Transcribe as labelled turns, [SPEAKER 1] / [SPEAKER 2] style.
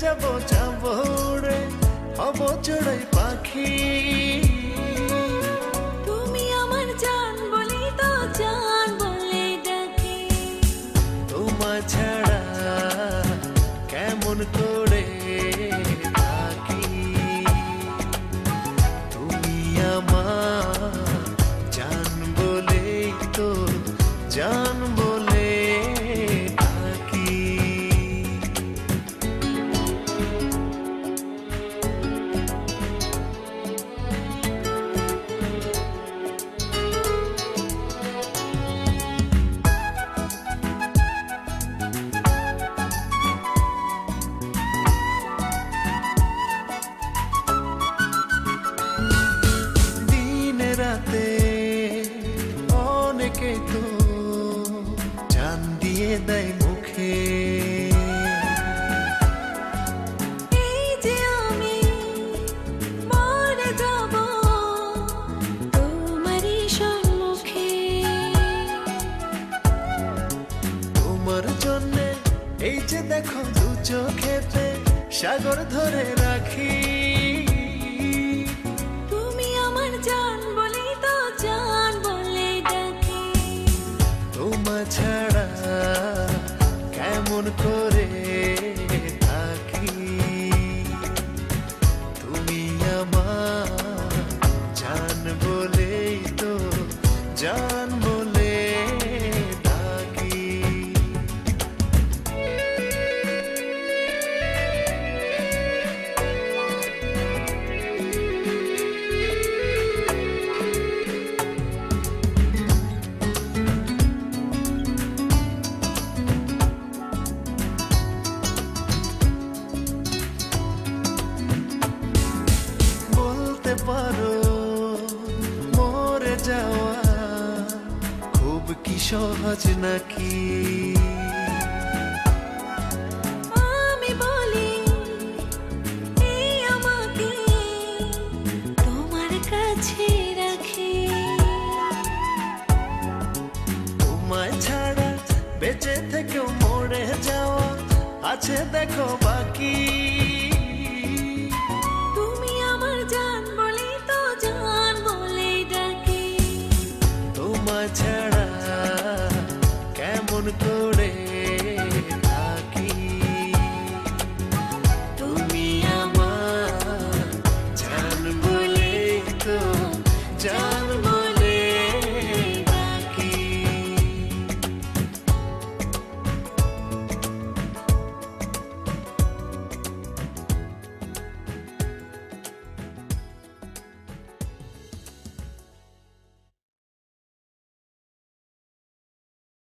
[SPEAKER 1] যাব যাব উড়ে হব চড়াই পাখি।
[SPEAKER 2] তুমি আমার জান বলি তো জান বলে ডাকি।
[SPEAKER 1] তোমার ছাড়া কেমন করে থাকি। তুমি আমার জান বলেই তো জান বলে ডাকি। রাতে অনেকে তো জান দিয়ে দেয় মুখে।
[SPEAKER 2] এই যে আমি মরে যাব তোমারই সম্মুখে।
[SPEAKER 1] তোমার জন্যে এই যে দেখো দু চোখেতে সাগর ধরে রাখি।
[SPEAKER 2] তুমি আমার জান বলি তো জান বলে ডাকি।
[SPEAKER 1] তোমার ছাড়া কেমন করে থাকি। তুমি আমার জান বলেই তো জান বলে ডাকি। বলতে পারো মরে যাওয়া খুব কি সহজ নাকি।
[SPEAKER 2] আমি বলি এই আমাকে তোমার কাছে রাখি।
[SPEAKER 1] তোমায় ছাড়া বেঁচে থেকেও মরে যাওয়া আছে দেখো বাকি।